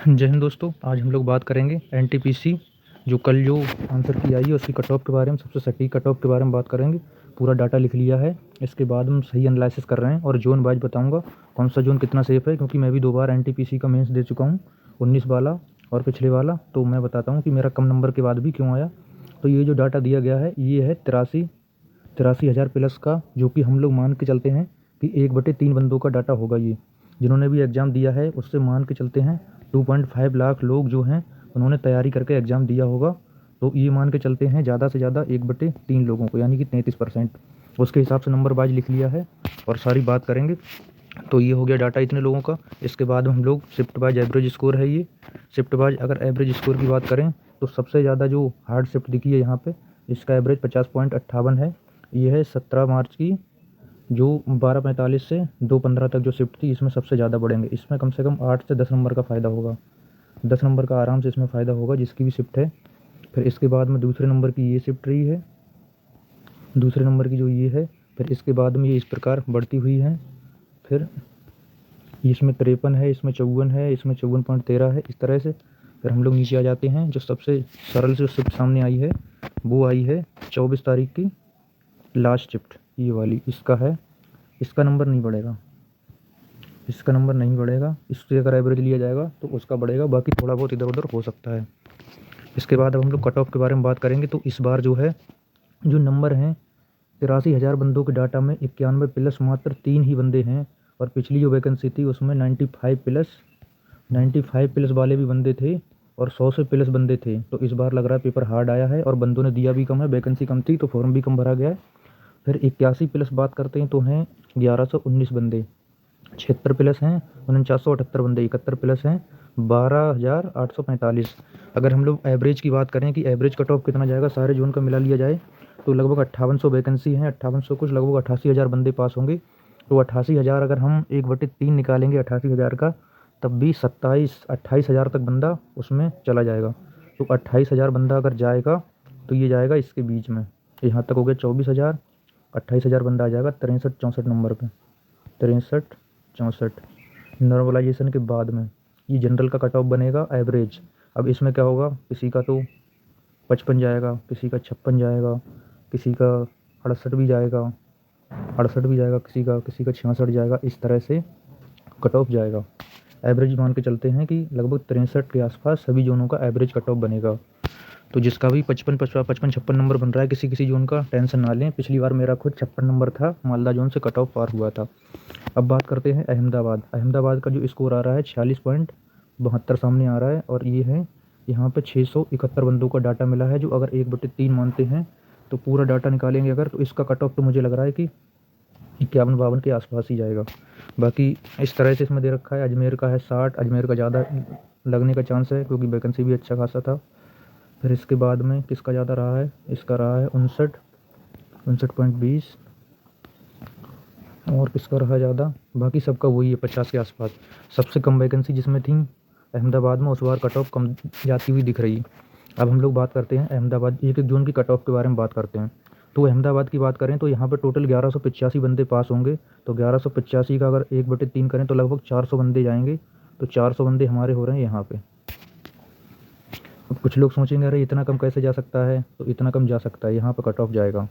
जय हिंद दोस्तों। आज हम लोग बात करेंगे एनटीपीसी जो कल जो आंसर की आई है उसकी कट ऑफ के बारे में, सबसे सटीक कट ऑफ के बारे में बात करेंगे। पूरा डाटा लिख लिया है। इसके बाद हम सही एनालिसिस कर रहे हैं और जोन वाइज बताऊंगा कौन सा जोन कितना सेफ है, क्योंकि मैं भी 2 बार एनटीपीसी का मेंस दे चुका हूँ, 19 वाला और पिछले वाला। तो मैं बताता हूँ कि मेरा कम नंबर के बाद भी क्यों आया। तो ये जो डाटा दिया गया है ये है 83 हज़ार प्लस का, जो कि हम लोग मान के चलते हैं कि 1/3 बंदों का डाटा होगा। ये जिन्होंने भी एग्ज़ाम दिया है उससे मान के चलते हैं 2.5 लाख लोग जो हैं उन्होंने तैयारी करके एग्ज़ाम दिया होगा। तो ये मान के चलते हैं ज़्यादा से ज़्यादा 1/3 लोगों को, यानी कि 33%। उसके हिसाब से नंबर वाइज लिख लिया है और सारी बात करेंगे। तो ये हो गया डाटा इतने लोगों का। इसके बाद हम लोग शिफ्ट वाइज एवरेज स्कोर है ये। शिफ्ट वाइज अगर एवरेज स्कोर की बात करें तो सबसे ज़्यादा जो हार्ड शिफ्ट दिखी है यहाँ पे, इसका एवरेज 50.58 है। ये है 17 मार्च की, जो 12:45 से 2:15 तक जो शिफ्ट थी, इसमें सबसे ज़्यादा बढ़ेंगे। इसमें कम से कम 8 से 10 नंबर का फ़ायदा होगा, 10 नंबर का आराम से इसमें फ़ायदा होगा जिसकी भी शिफ्ट है। फिर इसके बाद में दूसरे नंबर की ये शिफ्ट रही है, दूसरे नंबर की जो ये है। फिर इसके बाद में ये इस प्रकार बढ़ती हुई है। फिर इसमें 53 है, इसमें 54 है, इसमें 54.13 है, इस तरह से। फिर हम लोग नीचे आ जाते हैं। जो सबसे सरल से शिफ्ट सामने आई है वो आई है 24 तारीख की लास्ट शिफ्ट, ये वाली। इसका है, इसका नंबर नहीं बढ़ेगा, इसका नंबर नहीं बढ़ेगा। इससे अगर एवरेज लिया जाएगा तो उसका बढ़ेगा, बाकी थोड़ा बहुत इधर उधर हो सकता है। इसके बाद अब हम लोग कट ऑफ के बारे में बात करेंगे। तो इस बार जो है जो नंबर हैं 83 हज़ार बंदों के डाटा में 91 प्लस मात्र 3 ही बंदे हैं। और पिछली जो वैकेंसी थी उसमें 95 प्लस वाले भी बंदे थे और 100 से प्लस बंदे थे। तो इस बार लग रहा है पेपर हार्ड आया है और बंदों ने दिया भी कम है, वैकेंसी कम थी तो फॉर्म भी कम भरा गया है। फिर 81 प्लस बात करते हैं तो हैं 1119 बंदे, 76 प्लस हैं 4978 बंदे, 71 प्लस हैं 12,845। अगर हम लोग एवरेज की बात करें कि एवरेज कट ऑफ कितना जाएगा सारे जोन का मिला लिया जाए तो लगभग 5800 वैकेंसी हैं, 5800 कुछ लगभग 88,000 बंदे पास होंगे। तो 88,000 अगर हम 1/3 निकालेंगे 88,000 का, तब भी 28,000 तक बंदा उसमें चला जाएगा। तो 28,000 बंदा अगर जाएगा तो ये जाएगा इसके बीच में, यहाँ तक हो गया 24,000, 28,000 बंदा आ जाएगा 63-64 नंबर पे, 63-64 नॉर्मलाइजेशन के बाद में। ये जनरल का कट ऑफ बनेगा एवरेज। अब इसमें क्या होगा, किसी का तो 55 जाएगा, किसी का 56 जाएगा, किसी का 68 भी जाएगा, 68 भी जाएगा, किसी का 66 जाएगा, इस तरह से कट ऑफ जाएगा। एवरेज मान के चलते हैं कि लगभग 63 के आसपास सभी जोनों का एवरेज कट ऑफ बनेगा। तो जिसका भी 55-56 नंबर बन रहा है किसी किसी जोन का, टेंशन ना लें। पिछली बार मेरा खुद 56 नंबर था, मालदा जोन से कट ऑफ पार हुआ था। अब बात करते हैं अहमदाबाद। अहमदाबाद का जो स्कोर आ रहा है 46.72 सामने आ रहा है। और ये है यहाँ पे 671 बंदों का डाटा मिला है, जो अगर 1/3 मानते हैं तो पूरा डाटा निकालेंगे अगर, तो इसका कट ऑफ तो मुझे लग रहा है कि 51-52 के आसपास ही जाएगा। बाकी इस तरह से इसमें दे रखा है। अजमेर का है 60, अजमेर का ज़्यादा लगने का चांस है क्योंकि वैकेंसी भी अच्छा खासा था। फिर इसके बाद में किसका ज़्यादा रहा है, इसका रहा है 59.20। और किसका रहा ज़्यादा, बाकी सबका वही है 50 के आसपास। सबसे कम वैकेंसी जिसमें थी अहमदाबाद में, उस बार कट ऑफ कम जाती हुई दिख रही है। अब हम लोग बात करते हैं अहमदाबाद एक एक जोन की कट ऑफ के बारे में बात करते हैं। तो अहमदाबाद की बात करें तो यहाँ पर टोटल 1185 बंदे पास होंगे। तो 1185 का अगर 1/3 करें तो लगभग 400 बंदे जाएंगे। तो 400 बंदे हमारे हो रहे हैं यहाँ पे। अब कुछ लोग सोचेंगे अरे इतना कम कैसे जा सकता है, तो इतना कम जा सकता है। यहाँ पर कट ऑफ जाएगा,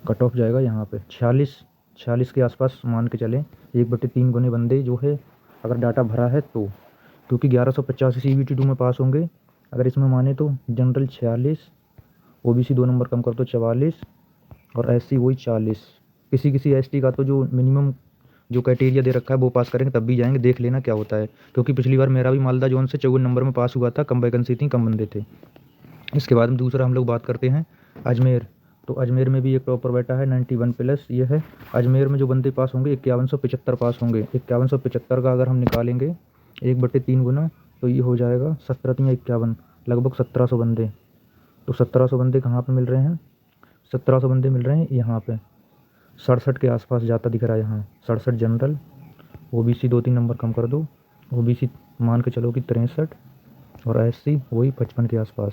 कट ऑफ जाएगा यहाँ पे 46 के आसपास मान के चलें। 1/3 गुने बंदे जो है अगर डाटा भरा है तो, क्योंकि 1185 CBT 2 में पास होंगे। अगर इसमें माने तो जनरल 46, OBC 2 नंबर कम कर तो 44 और SC वही 40। किसी किसी ST का तो जो मिनिमम जो क्राइटेरिया दे रखा है वो पास करेंगे तब भी जाएंगे, देख लेना क्या होता है। क्योंकि पिछली बार मेरा भी मालदा जोन से 54 नंबर में पास हुआ था, कम वैकेंसी थी, कम बंदे थे। इसके बाद में दूसरा हम लोग बात करते हैं अजमेर। तो अजमेर में भी एक टॉपर बैठा है 91 प्लस, ये है। अजमेर में जो बंदे पास होंगे 5175 पास होंगे। 5175 का अगर हम निकालेंगे 1/3 गुना तो ये हो जाएगा 17×51 लगभग 1700 बंदे। तो 1700 बंदे कहाँ पे मिल रहे हैं, 1700 बंदे मिल रहे हैं यहाँ पे 67 के आसपास जाता दिख रहा है। यहाँ 67 जनरल, OBC 2-3 नंबर कम कर दो, OBC मान के चलो कि 63 और SC वही 55 के आसपास।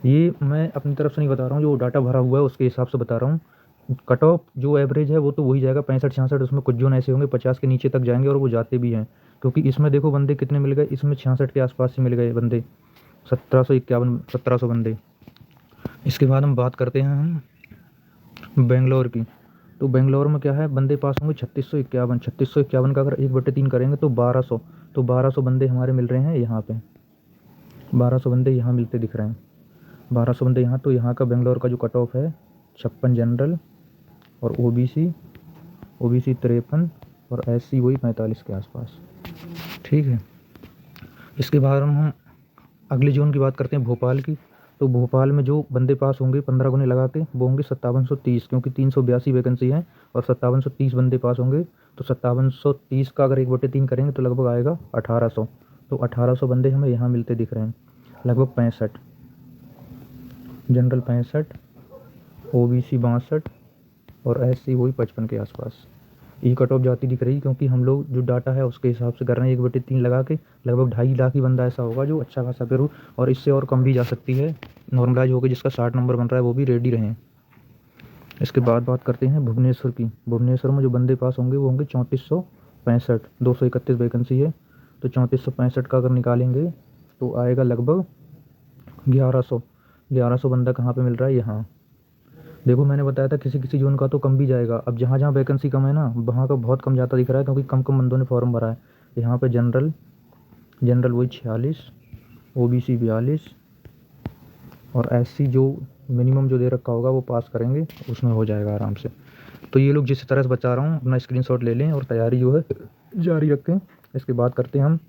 ये मैं अपनी तरफ से नहीं बता रहा हूँ, जो डाटा भरा हुआ है उसके हिसाब से बता रहा हूँ। कट ऑफ जो एवरेज है वो तो वही जाएगा 65-66। उसमें कुछ जोन ऐसे होंगे 50 के नीचे तक जाएंगे और वो जाते भी हैं, क्योंकि इसमें देखो बंदे कितने मिल गए, इसमें 66 के आसपास से मिल गए बंदे, 1751 1700 बंदे। इसके बाद हम बात करते हैं हम बेंगलोर की। तो बेंगलोर में क्या है, बंदे पास होंगे 3651। 3651 का अगर 1/3 करेंगे तो 1200। तो 1200 बंदे हमारे मिल रहे हैं यहाँ पे, 1200 बंदे यहाँ मिलते दिख रहे हैं, 1200 बंदे यहाँ। तो यहाँ का बेंगलोर का जो कट ऑफ है 56 जनरल और ओबीसी 53 और एससी वही 45 के आसपास। ठीक है, इसके बाद हम अगले जोन की बात करते हैं भोपाल की। तो भोपाल में जो बंदे पास होंगे 15 गुने लगा के वो होंगे 5730, क्योंकि 382 वैकेंसी है और 5730 बंदे पास होंगे। तो 5730 का अगर 1/3 करेंगे तो लगभग आएगा 1800। तो 1800 बंदे हमें यहाँ मिलते दिख रहे हैं, लगभग 65 जनरल, 65 ओबीसी 62 और एससी वही 55 के आसपास। ये कट ऑफ जाती दिख रही, क्योंकि हम लोग जो डाटा है उसके हिसाब से कर रहे हैं। 1/3 लगा के लगभग 2.5 लाख ही बंदा ऐसा होगा जो अच्छा खासा करूँ, और इससे और कम भी जा सकती है, नॉर्मलाइज होकर जिसका 60 नंबर बन रहा है वो भी रेडी रहें। इसके बाद बात करते हैं भुवनेश्वर की। भुवनेश्वर में जो बंदे पास होंगे वो होंगे 3465, 231 वैकेंसी है। तो 3465 का अगर निकालेंगे तो आएगा लगभग 1100। 1100 बंदा कहाँ पे मिल रहा है, यहाँ। देखो मैंने बताया था किसी किसी जोन का तो कम भी जाएगा। अब जहाँ जहाँ वैकेंसी कम है ना वहाँ का बहुत कम जाता दिख रहा है, क्योंकि कम कम बंदों ने फॉर्म भरा है। यहाँ पे जनरल वही 46, ओबीसी 42 और एससी जो मिनिमम जो दे रखा होगा वो पास करेंगे, उसमें हो जाएगा आराम से। तो ये लोग जिस तरह से बता रहा हूँ अपना स्क्रीनशॉट ले लें और तैयारी जो है जारी रखें। इसके बाद करते हैं हम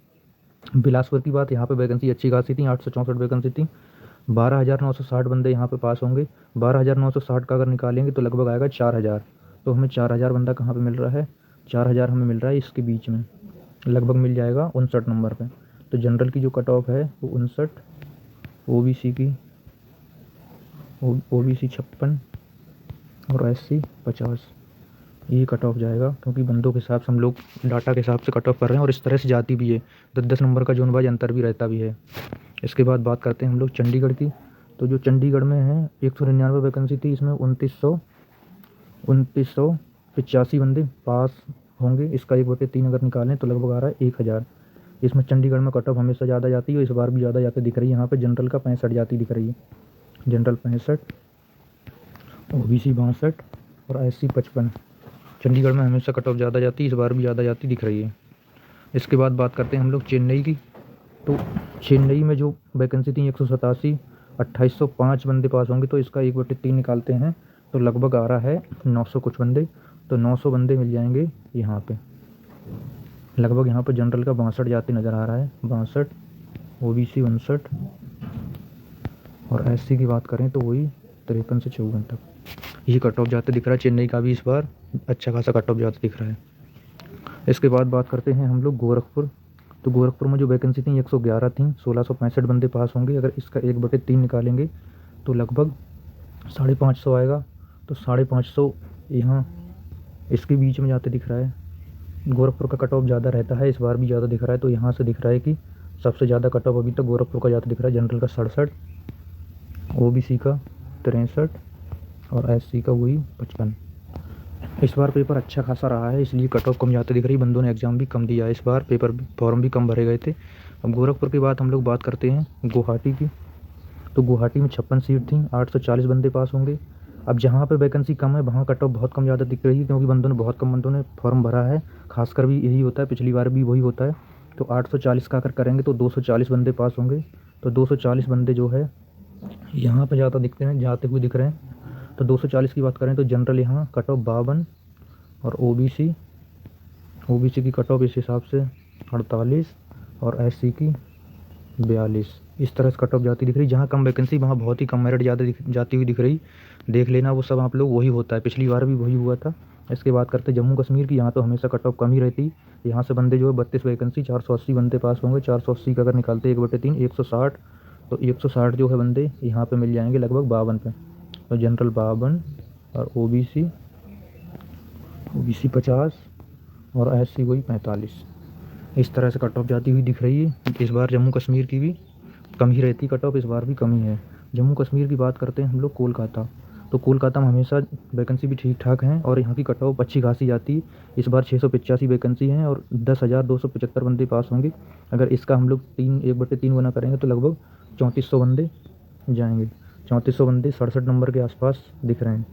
बिलासपुर की बात। यहाँ पे वैकेंसी अच्छी खासी थी, 864 वैकेंसी थी, 12,960 बंदे यहाँ पे पास होंगे। 12,960 का अगर निकालेंगे तो लगभग आएगा 4,000। तो हमें 4,000 बंदा कहाँ पे मिल रहा है, 4,000 हमें मिल रहा है इसके बीच में, लगभग मिल जाएगा 59 नंबर पे। तो जनरल की जो कट ऑफ है वो 59, ओबीसी की 56 और एससी 50। ये कट ऑफ जाएगा, क्योंकि बंदों के हिसाब से हम लोग डाटा के हिसाब से कट ऑफ कर रहे हैं और इस तरह से जाती भी है, 10-10 नंबर का जोन वाइज अंतर भी रहता भी है। इसके बाद बात करते हैं हम लोग चंडीगढ़ की। तो जो चंडीगढ़ में है 199 वैकेंसी थी, इसमें 2985 बंदे पास होंगे। इसका 1/3 अगर निकालें तो लगभग आ रहा है 1000। इसमें चंडीगढ़ में कट ऑफ हमेशा ज़्यादा जाती है, इस बार भी ज़्यादा जाती दिख रही है। यहाँ पे जनरल का 65 जाती दिख रही है, जनरल 65, ओबीसी 62 और एससी 55। चंडीगढ़ में हमेशा कट ऑफ ज़्यादा जाती है, इस बार भी ज़्यादा जाती दिख रही है। इसके बाद बात करते हैं हम लोग चेन्नई की। तो चेन्नई में जो वैकेंसी थी 187, 2805 बंदे पास होंगे। तो इसका 1/3 निकालते हैं तो लगभग आ रहा है 900 कुछ बंदे। तो 900 बंदे मिल जाएंगे यहाँ पे, लगभग यहाँ पे जनरल का 62 जाते नज़र आ रहा है, 62, ओबीसी 59 और एससी की बात करें तो वही 53 से 54 तक। ये कट ऑफ जाते दिख रहा है चेन्नई का भी, इस बार अच्छा खासा कट ऑफ जाते दिख रहा है। इसके बाद बात करते हैं हम लोग गोरखपुर। तो गोरखपुर में जो वैकेंसी थी 111 थी, 1665 बंदे पास होंगे। अगर इसका 1/3 निकालेंगे तो लगभग 550 आएगा। तो 550 यहाँ इसके बीच में जाते दिख रहा है। गोरखपुर का कट ऑफ ज़्यादा रहता है, इस बार भी ज़्यादा दिख रहा है। तो यहाँ से दिख रहा है कि सबसे ज़्यादा कट ऑफ अभी तक गोरखपुर का जाता दिख रहा है। जनरल का 67, ओबीसी का 63 और एससी का वही 55। इस बार पेपर अच्छा खासा रहा है, इसलिए कट ऑफ कम जाते दिख रही। बंदों ने एग्ज़ाम भी कम दिया, इस बार पेपर फॉर्म भी कम भरे गए थे। अब गोरखपुर के बाद हम लोग बात करते हैं गुवाहाटी की। तो गुवाहाटी में 56 सीट थी, 840 बंदे पास होंगे। अब जहाँ पे वैकेंसी कम है वहाँ कट ऑफ बहुत कम ज़्यादा दिख रही है, क्योंकि बहुत कम बंदों ने फॉर्म भरा है। खासकर भी यही होता है, पिछली बार भी वही होता है। तो 840 का अगर करेंगे तो 240 बंदे पास होंगे। तो 240 बंदे जो है यहाँ पर ज़्यादा दिखते हैं, जाते हुए दिख रहे हैं। तो 240 की बात करें तो जनरल यहाँ कट ऑफ 52 और ओबीसी की कट ऑफ इस हिसाब से 48 और एससी की 42। इस तरह से कट ऑफ जाती दिख रही। जहाँ कम वैकेंसी वहाँ बहुत ही कम मेरिट ज़्यादा जाती हुई दिख रही। देख लेना वो सब आप लोग, वही होता है, पिछली बार भी वही हुआ था। इसके बाद करते जम्मू कश्मीर की। यहाँ तो हमेशा कट ऑफ कम ही रहती। यहाँ से बंदे जो है 32 वैकेंसी, 480 बंदे पास होंगे। 480 का अगर निकालते 1/3 160, तो 160 जो है बंदे यहाँ पे मिल जाएंगे लगभग 52 पे। तो जनरल 52 और ओबीसी 50 और एससी वही 45। इस तरह से कट ऑफ जाती हुई दिख रही है। इस बार जम्मू कश्मीर की भी कम ही रहती कट ऑफ, इस बार भी कम ही है। जम्मू कश्मीर की बात करते हैं हम लोग कोलकाता। तो कोलकाता में हमेशा वैकेंसी भी ठीक ठाक हैं और यहाँ की कट ऑफ अच्छी खासी जाती है। इस बार 685 वैकेंसी हैं और 10,275 बंदे पास होंगे। अगर इसका हम लोग 1/3 गुना करेंगे तो लगभग 3400 बंदे जाएंगे। 3400 बंदे 67 नंबर के आसपास दिख रहे हैं।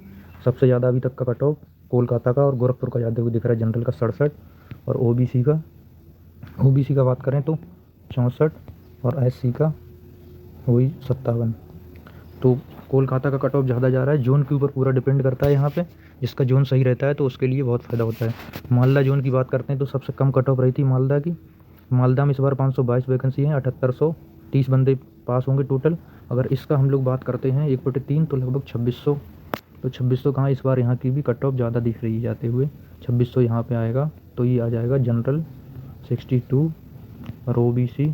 सबसे ज़्यादा अभी तक का कट ऑफ कोलकाता का और गोरखपुर का ज़्यादा हुआ दिख रहा है। जनरल का 67 और ओबीसी का बात करें तो 64 और एससी का वही 57। तो कोलकाता का कट ऑफ ज़्यादा जा रहा है। जोन के ऊपर पूरा डिपेंड करता है यहाँ पे। जिसका जोन सही रहता है तो उसके लिए बहुत फ़ायदा होता है। मालदा जोन की बात करते हैं तो सबसे कम कट ऑफ रही थी मालदा की। मालदा में इस बार 522 वैकेंसी हैं, 7830 बंदे पास होंगे टोटल। अगर इसका हम लोग बात करते हैं 1/3 तो लगभग 2600। तो 2600 कहाँ, इस बार यहाँ की भी कट ऑफ ज़्यादा दिख रही है जाते हुए। 2600 यहाँ पे आएगा तो ये आ जाएगा जनरल 62 और ओबीसी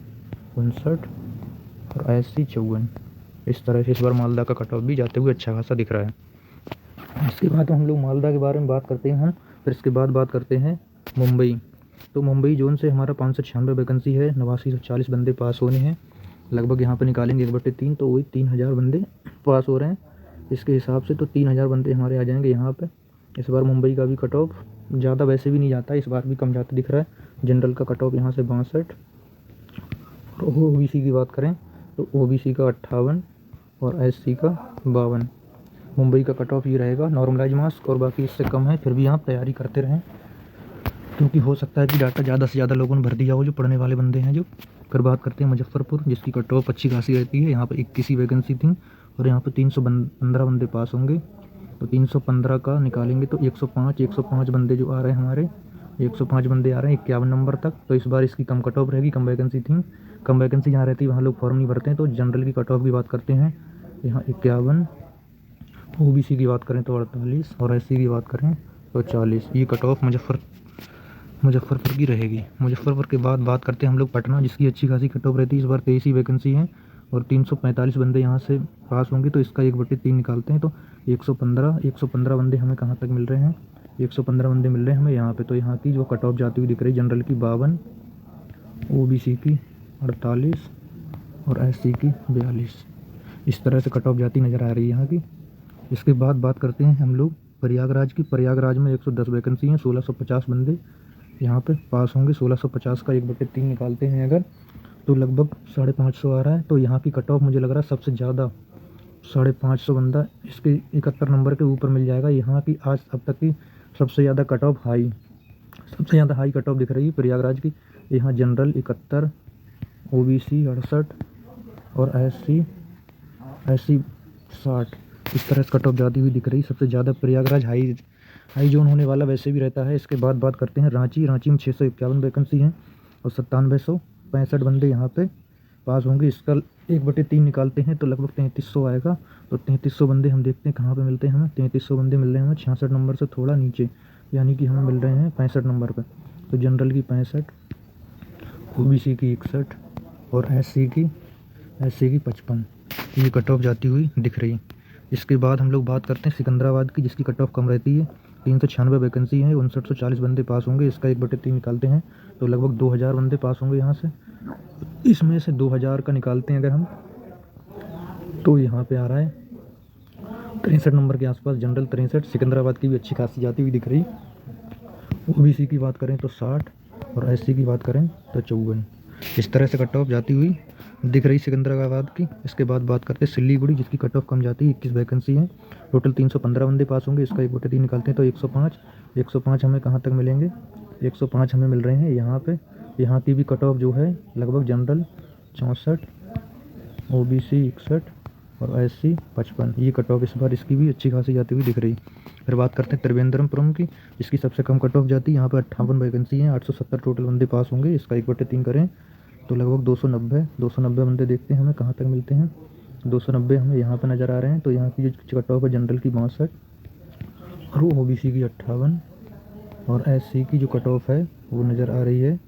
59 और एससी 54। इस तरह से इस बार मालदा का कट ऑफ भी जाते हुए अच्छा खासा दिख रहा है। इसके बाद हम लोग मालदा के बारे में बात करते हैं फिर इसके बाद बात करते हैं मुंबई। तो मुंबई जोन से हमारा 596 वैकेंसी है, 8940 बंदे पास होने हैं। लगभग यहाँ पर निकालेंगे 1/3 तो वही 3000 बंदे पास हो रहे हैं। इसके हिसाब से तो 3000 बंदे हमारे आ जाएंगे यहाँ पे। इस बार मुंबई का भी कट ऑफ ज़्यादा वैसे भी नहीं जाता, इस बार भी कम जाता दिख रहा है। जनरल का कट ऑफ यहाँ से 62 और ओबीसी की बात करें तो ओबीसी का 58 और एससी का 52। मुंबई का कट ऑफ ये रहेगा नॉर्मलाइज मार्क्स और बाकी इससे कम है। फिर भी आप तैयारी करते रहें क्योंकि हो सकता है कि डाटा ज़्यादा से ज़्यादा लोगों ने भर दिया हो जो पढ़ने वाले बंदे हैं जो। फिर बात करते हैं मुजफ्फरपुर, जिसकी कट ऑफ अच्छी खासी रहती है। यहाँ पर 21 वैकेंसी थी और यहाँ पर 315 बंदे पास होंगे। तो 315 का निकालेंगे तो 105 बंदे जो आ रहे हैं हमारे, 105 बंदे आ रहे हैं 51 नंबर तक। तो इस बार इसकी कम कट ऑफ रहेगी, कम वैकेंसी थी। कम वैकेंसी जहाँ रहती है वहाँ लोग फॉर्म नहीं भरते हैं। तो जनरल की कट ऑफ की बात करते हैं यहाँ 51, ओबीसी की बात करें तो 48 और एससी की बात करें तो 40। ये कट ऑफ मुजफ्फरपुर की रहेगी। मुजफ्फरपुर के बाद बात करते हैं हम लोग पटना, जिसकी अच्छी खासी कट ऑफ रहती है। इस बार 23 वैकेंसी है और 345 बंदे यहाँ से पास होंगे। तो इसका 1/3 निकालते हैं तो 115 बंदे हमें कहाँ तक मिल रहे हैं, 115 बंदे मिल रहे हैं हमें यहाँ पे। तो यहाँ की जो कट ऑफ जाती हुई दिख रही है जनरल की 52, ओबीसी की 48 और एससी की 42। इस तरह से कट ऑफ जाती नज़र आ रही है यहाँ की। इसके बाद बात करते हैं हम लोग प्रयागराज की। प्रयागराज में 110 वैकेंसी हैं, 1650 बंदे यहाँ पे पास होंगे। 1650 का 1/3 निकालते हैं अगर तो लगभग 550 आ रहा है। तो यहाँ की कट ऑफ मुझे लग रहा है सबसे ज़्यादा 550 बंदा इसके 71 नंबर के ऊपर मिल जाएगा। यहाँ की आज अब तक की सबसे ज़्यादा कट ऑफ सबसे ज़्यादा हाई कट ऑफ दिख रही है प्रयागराज की। यहाँ जनरल 71, ओबीसी 68 और एससी 60। इस तरह से कट ऑफ जाती हुई दिख रही है। सबसे ज़्यादा प्रयागराज हाई जोन होने वाला वैसे भी रहता है। इसके बाद बात करते हैं रांची में 651 वैकेंसी हैं और 9765 बंदे यहाँ पे पास होंगे। इसका 1/3 निकालते हैं तो लगभग 3300 आएगा। तो 3300 बंदे हम देखते हैं कहाँ पे मिलते हैं हमें। 3300 बंदे मिल रहे हैं हमें 66 नंबर से थोड़ा नीचे, यानी कि हमें मिल रहे हैं 65 नंबर पर। तो जनरल की 65, ओबीसी की 61 और एससी की 55। ये कट ऑफ जाती हुई दिख रही है। इसके बाद हम लोग बात करते हैं सिकंदराबाद की, जिसकी कट ऑफ कम रहती है। 396 वैकेंसी है, 5940 बंदे पास होंगे। इसका 1/3 निकालते हैं तो लगभग 2000 बंदे पास होंगे यहाँ से। इसमें से 2000 का निकालते हैं अगर हम तो यहाँ पे आ रहा है 63 नंबर के आसपास जनरल 63। सिकंदराबाद की भी अच्छी खासी जाती हुई दिख रही। ओबीसी की बात करें तो 60 और एससी की बात करें तो 54। इस तरह से कट ऑफ जाती हुई दिख रही सिकंदराबाद की। इसके बाद बात करते हैं सिलीगुड़ी, जिसकी कट ऑफ कम जाती है। 21 वैकेंसी है, टोटल 315 बंदे पास होंगे। इसका 1/3 निकालते हैं तो 105 हमें कहाँ तक मिलेंगे, 105 हमें मिल रहे हैं यहाँ पे। यहाँ की भी कट ऑफ जो है लगभग जनरल 64, ओबीसी 61 और एससी 55। ये कट ऑफ इस बार इसकी भी अच्छी खासी जाती हुई दिख रही। फिर बात करते हैं त्रिवेंद्रपुरम की, जिसकी सबसे कम कट ऑफ जाती है। यहाँ पर 58 वैकेंसी हैं, 870 टोटल बंदे पास होंगे। इसका 1/3 करें तो लगभग 290 बंदे देखते हैं हमें कहाँ तक मिलते हैं। 290 हमें यहाँ पर नज़र आ रहे हैं। तो यहाँ की जो कट ऑफ है जनरल की 62 और ओबीसी की 58 और एससी की जो कट ऑफ है वो नज़र आ रही है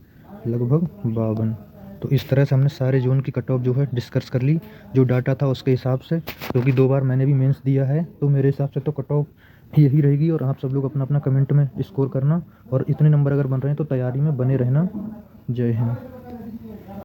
लगभग 52। तो इस तरह से हमने सारे जोन की कट ऑफ जो है डिस्कस कर ली, जो डाटा था उसके हिसाब से। क्योंकि 2 बार मैंने भी मेंस दिया है तो मेरे हिसाब से तो कट ऑफ यही रहेगी। और आप सब लोग अपना अपना कमेंट में स्कोर करना और इतने नंबर अगर बन रहे हैं तो तैयारी में बने रहना। जय हिंद।